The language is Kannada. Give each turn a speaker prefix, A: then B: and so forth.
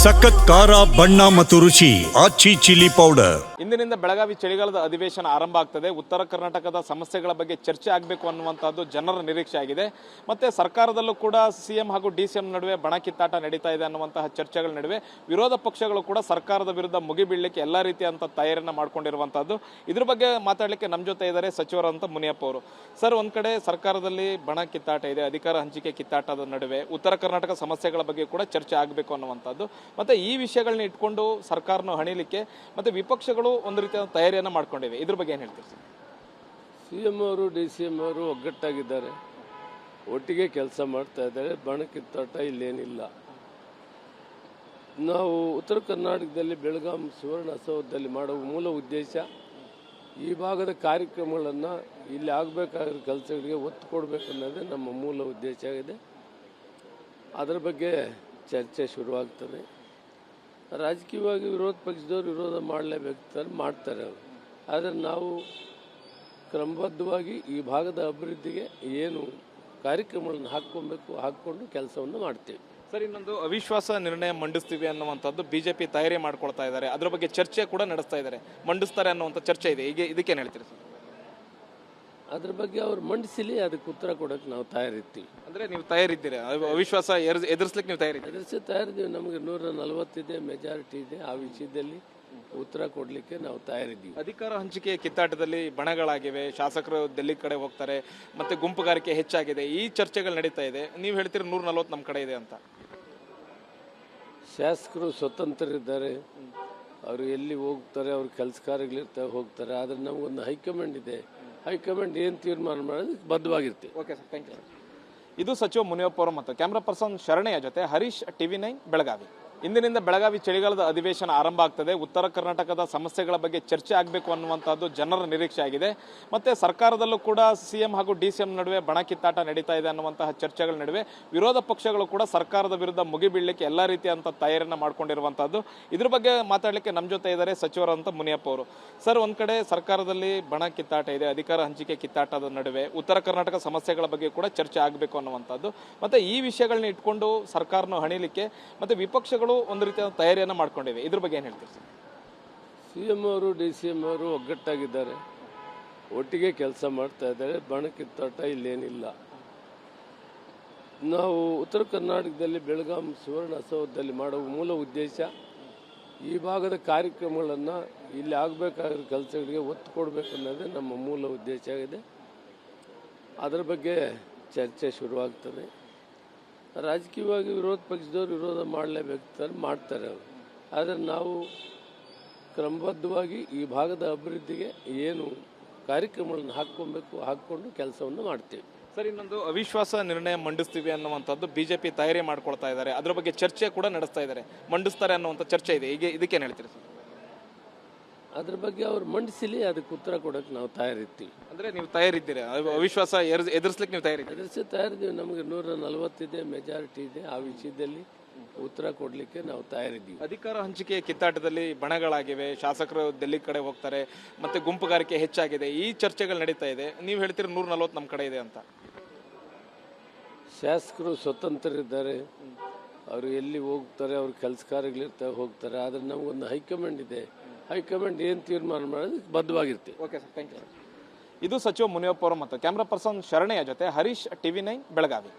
A: ಸಖತ್ ಖಾರ ಬಣ್ಣ ಮತ್ತು ರುಚಿ ಆಚಿ ಚಿಲ್ಲಿ ಪೌಡರ್.
B: ಇಂದಿನಿಂದ ಬೆಳಗಾವಿ ಚಳಿಗಾಲದ ಅಧಿವೇಶನ ಆರಂಭ ಆಗ್ತದೆ. ಉತ್ತರ ಕರ್ನಾಟಕದ ಸಮಸ್ಯೆಗಳ ಬಗ್ಗೆ ಚರ್ಚೆ ಆಗಬೇಕು ಅನ್ನುವಂಥದ್ದು ಜನರ ನಿರೀಕ್ಷೆ ಆಗಿದೆ. ಮತ್ತೆ ಸರ್ಕಾರದಲ್ಲೂ ಕೂಡ ಸಿಎಂ ಹಾಗೂ ಡಿಸಿಎಂ ನಡುವೆ ಬಣ ಕಿತ್ತಾಟ ನಡೀತಾ ಇದೆ ಅನ್ನುವಂತಹ ಚರ್ಚೆಗಳ ನಡುವೆ ವಿರೋಧ ಪಕ್ಷಗಳು ಕೂಡ ಸರ್ಕಾರದ ವಿರುದ್ಧ ಮುಗಿಬೀಳಲಿಕ್ಕೆ ಎಲ್ಲ ರೀತಿಯಂತ ತಯಾರಿಯನ್ನು ಮಾಡ್ಕೊಂಡಿರುವಂಥದ್ದು. ಇದ್ರ ಬಗ್ಗೆ ಮಾತಾಡಲಿಕ್ಕೆ ನಮ್ಮ ಜೊತೆ ಇದ್ದಾರೆ ಸಚಿವರಂತ ಮುನಿಯಪ್ಪ ಅವರು. ಸರ್, ಒಂದ್ ಕಡೆ ಸರ್ಕಾರದಲ್ಲಿ ಬಣ ಕಿತ್ತಾಟ ಇದೆ, ಅಧಿಕಾರ ಹಂಚಿಕೆ ಕಿತ್ತಾಟದ ನಡುವೆ ಉತ್ತರ ಕರ್ನಾಟಕ ಸಮಸ್ಯೆಗಳ ಬಗ್ಗೆ ಕೂಡ ಚರ್ಚೆ ಆಗಬೇಕು ಅನ್ನುವಂಥದ್ದು. ಮತ್ತೆ ಈ ವಿಷಯಗಳನ್ನ ಇಟ್ಕೊಂಡು ಸರ್ಕಾರನ ಹಣಿಲಿಕ್ಕೆ ಮತ್ತೆ ವಿಪಕ್ಷಗಳು ಒಂದು ರೀತಿಯ ತಯಾರಿಯನ್ನು ಮಾಡ್ಕೊಂಡಿವೆ. ಇದ್ರ ಬಗ್ಗೆ ಏನು ಹೇಳ್ತೀರಿ ಸರ್?
C: ಸಿಎಂ ಅವರು ಡಿಸಿಎಂ ಅವರು ಒಗ್ಗಟ್ಟಾಗಿದ್ದಾರೆ, ಒಟ್ಟಿಗೆ ಕೆಲಸ ಮಾಡ್ತಾ ಇದ್ದಾರೆ. ಬಣ ಕಿತ್ತಾಟ ಇಲ್ಲೇನಿಲ್ಲ. ನಾವು ಉತ್ತರ ಕರ್ನಾಟಕದಲ್ಲಿ ಬೆಳಗಾಂ ಸುವರ್ಣಸೌಧದಲ್ಲಿ ಮಾಡುವ ಮೂಲ ಉದ್ದೇಶ ಈ ಭಾಗದ ಕಾರ್ಯಕ್ರಮಗಳನ್ನು ಇಲ್ಲಿ ಆಗಬೇಕಾಗಿರೋ ಕೆಲಸಗಳಿಗೆ ಒತ್ತು ಕೊಡಬೇಕನ್ನೋದೇ ನಮ್ಮ ಮೂಲ ಉದ್ದೇಶ ಆಗಿದೆ. ಅದರ ಬಗ್ಗೆ ಚರ್ಚೆ ಶುರುವಾಗ್ತದೆ. ರಾಜಕೀಯವಾಗಿ ವಿರೋಧ ಪಕ್ಷದವರು ವಿರೋಧ ಮಾಡಲೇಬೇಕು, ಮಾಡ್ತಾರೆ ಅವರು. ಆದರೆ ನಾವು ಕ್ರಮಬದ್ಧವಾಗಿ ಈ ಭಾಗದ ಅಭಿವೃದ್ಧಿಗೆ ಏನು ಕಾರ್ಯಕ್ರಮಗಳನ್ನು ಹಾಕ್ಕೊಂಡು ಕೆಲಸವನ್ನು ಮಾಡ್ತೇವೆ.
B: ಸರ್, ಇನ್ನೊಂದು ಅವಿಶ್ವಾಸ ನಿರ್ಣಯ ಮಂಡಿಸ್ತೀವಿ ಅನ್ನುವಂಥದ್ದು ಬಿಜೆಪಿ ತಯಾರಿ ಮಾಡ್ಕೊಳ್ತಾ ಇದ್ದಾರೆ. ಅದರ ಬಗ್ಗೆ ಚರ್ಚೆ ಕೂಡ ನಡೆಸ್ತಾ ಇದ್ದಾರೆ. ಮಂಡಿಸ್ತಾರೆ ಅನ್ನುವಂಥ ಚರ್ಚೆ ಇದೆ. ಈಗ ಇದಕ್ಕೇನು ಹೇಳ್ತೀರಿ ಸರ್?
C: ಅದ್ರ ಬಗ್ಗೆ ಅವ್ರು ಮಂಡಿಸಲಿ, ಅದಕ್ಕೆ ಉತ್ತರ ಕೊಡೋಕೆ ನಾವು ತಯಾರಿರ್ತೀವಿ.
B: ಅಂದರೆ ನೀವು ತಯಾರಿದ್ದೀರಾ? ಅವಿಶ್ವಾಸ ಎದುರಿಸ್ಲಿಕ್ಕೆ ನೀವು
C: ತಯಾರಿದ್ದೀವಿ. ನಮಗೆ 140 ಇದೆ, ಮೆಜಾರಿಟಿ ಇದೆ. ಆ ವಿಷಯದಲ್ಲಿ ಉತ್ತರ ಕೊಡಲಿಕ್ಕೆ ನಾವು ತಯಾರಿದ್ದೀವಿ.
B: ಅಧಿಕಾರ ಹಂಚಿಕೆ ಕಿತ್ತಾಟದಲ್ಲಿ ಬಣಗಳಾಗಿವೆ, ಶಾಸಕರು ಡೆಲ್ಲಿ ಕಡೆ ಹೋಗ್ತಾರೆ, ಮತ್ತೆ ಗುಂಪುಗಾರಿಕೆ ಹೆಚ್ಚಾಗಿದೆ. ಈ ಚರ್ಚೆಗಳು ನಡೀತಾ ಇದೆ. ನೀವು ಹೇಳ್ತೀರಿ 140 ನಮ್ಮ ಕಡೆ ಇದೆ ಅಂತ.
C: ಶಾಸಕರು ಸ್ವತಂತ್ರ ಇದ್ದಾರೆ, ಅವರು ಎಲ್ಲಿ ಹೋಗ್ತಾರೆ, ಅವ್ರ ಕೆಲಸ ಕಾರ್ಯಗಳಿರ್ತಾರೆ, ಹೋಗ್ತಾರೆ. ಆದರೆ ನಮಗೊಂದು ಹೈಕಮಾಂಡ್ ಇದೆ. ಹೈಕಮಾಂಡ್ ಏನು ತೀರ್ಮಾನ ಮಾಡೋದಕ್ಕೆ ಬದ್ಧವಾಗಿರ್ತೀವಿ.
B: Okay sir, thank you. ಇದು ಸಚಿವ ಮುನಿಯಪ್ಪ ಅವರು ಮತ್ತು ಕ್ಯಾಮ್ರಾ ಪರ್ಸನ್ ಶರಣಯ್ಯ ಜೊತೆ ಹರೀಶ್, TV9 ಬೆಳಗಾವಿ. ಇಂದಿನಿಂದ ಬೆಳಗಾವಿ ಚಳಿಗಾಲದ ಅಧಿವೇಶನ ಆರಂಭ ಆಗ್ತದೆ. ಉತ್ತರ ಕರ್ನಾಟಕದ ಸಮಸ್ಯೆಗಳ ಬಗ್ಗೆ ಚರ್ಚೆ ಆಗಬೇಕು ಅನ್ನುವಂಥದ್ದು ಜನರ ನಿರೀಕ್ಷೆ ಆಗಿದೆ. ಮತ್ತೆ ಸರ್ಕಾರದಲ್ಲೂ ಕೂಡ ಸಿಎಂ ಹಾಗೂ ಡಿಸಿಎಂ ನಡುವೆ ಬಣ ಕಿತ್ತಾಟ ನಡೀತಾ ಇದೆ ಅನ್ನುವಂತಹ ಚರ್ಚೆಗಳ ನಡುವೆ ವಿರೋಧ ಪಕ್ಷಗಳು ಕೂಡ ಸರ್ಕಾರದ ವಿರುದ್ಧ ಮುಗಿಬೀಳಲಿಕ್ಕೆ ಎಲ್ಲ ರೀತಿಯಂತ ತಯಾರಿಯನ್ನು ಮಾಡ್ಕೊಂಡಿರುವಂಥದ್ದು. ಇದ್ರ ಬಗ್ಗೆ ಮಾತಾಡಲಿಕ್ಕೆ ನಮ್ಮ ಜೊತೆ ಇದ್ದಾರೆ ಸಚಿವರಂತ ಮುನಿಯಪ್ಪ ಅವರು. ಸರ್, ಒಂದ್ ಕಡೆ ಸರ್ಕಾರದಲ್ಲಿ ಬಣ ಕಿತ್ತಾಟ ಇದೆ, ಅಧಿಕಾರ ಹಂಚಿಕೆ ಕಿತ್ತಾಟದ ನಡುವೆ ಉತ್ತರ ಕರ್ನಾಟಕ ಸಮಸ್ಯೆಗಳ ಬಗ್ಗೆ ಕೂಡ ಚರ್ಚೆ ಆಗಬೇಕು ಅನ್ನುವಂಥದ್ದು. ಮತ್ತೆ ಈ ವಿಷಯಗಳನ್ನ ಇಟ್ಕೊಂಡು ಸರ್ಕಾರನ ಹಣಿಲಿಕ್ಕೆ ಮತ್ತೆ ವಿಪಕ್ಷಗಳು ಒಂದು ರೀತಿಯ ತಯಾರಿಯನ್ನು ಮಾಡ್ಕೊಂಡಿವೆ. ಇದ್ರ ಬಗ್ಗೆ ಏನು ಹೇಳ್ತೀರಿ ಸರ್?
C: ಸಿಎಂ ಅವರು ಡಿಸಿಎಂ ಅವರು ಒಗ್ಗಟ್ಟಾಗಿದ್ದಾರೆ, ಒಟ್ಟಿಗೆ ಕೆಲಸ ಮಾಡ್ತಾ ಇದ್ದಾರೆ. ಬಣ ಕಿತ್ತಾಟ ಇಲ್ಲೇನಿಲ್ಲ. ನಾವು ಉತ್ತರ ಕರ್ನಾಟಕದಲ್ಲಿ ಬೆಳಗಾಂ ಸುವರ್ಣಸೌಧದಲ್ಲಿ ಮಾಡುವ ಮೂಲ ಉದ್ದೇಶ ಈ ಭಾಗದ ಕಾರ್ಯಕ್ರಮಗಳನ್ನು ಇಲ್ಲಿ ಆಗಬೇಕಾಗಿರೋ ಕೆಲಸಗಳಿಗೆ ಒತ್ತು ಕೊಡಬೇಕನ್ನೋದೇ ನಮ್ಮ ಮೂಲ ಉದ್ದೇಶ ಆಗಿದೆ. ಅದರ ಬಗ್ಗೆ ಚರ್ಚೆ ಶುರುವಾಗ್ತದೆ. ರಾಜಕೀಯವಾಗಿ ವಿರೋಧ ಪಕ್ಷದವರು ವಿರೋಧ ಮಾಡಲೇಬೇಕು, ಮಾಡ್ತಾರೆ ಅವರು. ಆದರೆ ನಾವು ಕ್ರಮಬದ್ಧವಾಗಿ ಈ ಭಾಗದ ಅಭಿವೃದ್ಧಿಗೆ ಏನು ಕಾರ್ಯಕ್ರಮಗಳನ್ನು ಹಾಕ್ಕೊಂಡು ಕೆಲಸವನ್ನು ಮಾಡ್ತೇವೆ.
B: ಸರ್, ಇನ್ನೊಂದು ಅವಿಶ್ವಾಸ ನಿರ್ಣಯ ಮಂಡಿಸ್ತೀವಿ ಅನ್ನುವಂಥದ್ದು ಬಿಜೆಪಿ ತಯಾರಿ ಮಾಡ್ಕೊಳ್ತಾ ಇದ್ದಾರೆ. ಅದರ ಬಗ್ಗೆ ಚರ್ಚೆ ಕೂಡ ನಡೆಸ್ತಾ ಇದ್ದಾರೆ. ಮಂಡಿಸ್ತಾರೆ ಅನ್ನುವಂಥ ಚರ್ಚೆ ಇದೆ. ಈಗ ಇದಕ್ಕೇನು ಹೇಳ್ತೀರಿ ಸರ್?
C: ಅದ್ರ ಬಗ್ಗೆ ಅವ್ರು ಮಂಡಿಸಲಿ, ಅದಕ್ಕೆ ಉತ್ತರ ಕೊಡೋಕೆ ನಾವು ತಯಾರಿರ್ತೀವಿ.
B: ಅಂದರೆ ನೀವು ತಯಾರಿದ್ದೀರಾ? ಅವಿಶ್ವಾಸ ಎದುರಿಸ್ಲಿಕ್ಕೆ ನೀವು
C: ತಯಾರಿದ್ದೀವಿ. ನಮಗೆ 140 ಇದೆ, ಮೆಜಾರಿಟಿ ಇದೆ. ಆ ವಿಷಯದಲ್ಲಿ ಉತ್ತರ ಕೊಡಲಿಕ್ಕೆ ನಾವು ತಯಾರಿದ್ದೀವಿ.
B: ಅಧಿಕಾರ ಹಂಚಿಕೆ ಕಿತ್ತಾಟದಲ್ಲಿ ಬಣಗಳಾಗಿವೆ, ಶಾಸಕರು ಡೆಲ್ಲಿ ಕಡೆ ಹೋಗ್ತಾರೆ, ಮತ್ತೆ ಗುಂಪುಗಾರಿಕೆ ಹೆಚ್ಚಾಗಿದೆ. ಈ ಚರ್ಚೆಗಳು ನಡೀತಾ ಇದೆ. ನೀವು ಹೇಳ್ತೀರಿ 140 ನಮ್ಮ ಕಡೆ ಇದೆ ಅಂತ.
C: ಶಾಸಕರು ಸ್ವತಂತ್ರ ಇದ್ದಾರೆ, ಅವರು ಎಲ್ಲಿ ಹೋಗ್ತಾರೆ, ಅವ್ರ ಕೆಲಸ ಕಾರ್ಯಗಳಿರ್ತಾರೆ, ಹೋಗ್ತಾರೆ. ಆದರೆ ನಮಗೊಂದು ಹೈಕಮಾಂಡ್ ಇದೆ. ಹೈಕಮಾಂಡ್ ಏನು ತೀರ್ಮಾನ ಮಾಡೋದಕ್ಕೆ ಬದ್ಧವಾಗಿರ್ತೀವಿ.
B: Okay sir, thank you. ಇದು ಸಚಿವ ಮುನಿಯಪ್ಪ ಅವರು ಮತ್ತು ಕ್ಯಾಮ್ರಾ ಪರ್ಸನ್ ಶರಣಯ್ಯ ಜೊತೆ ಹರೀಶ್, TV9 ಬೆಳಗಾವಿ.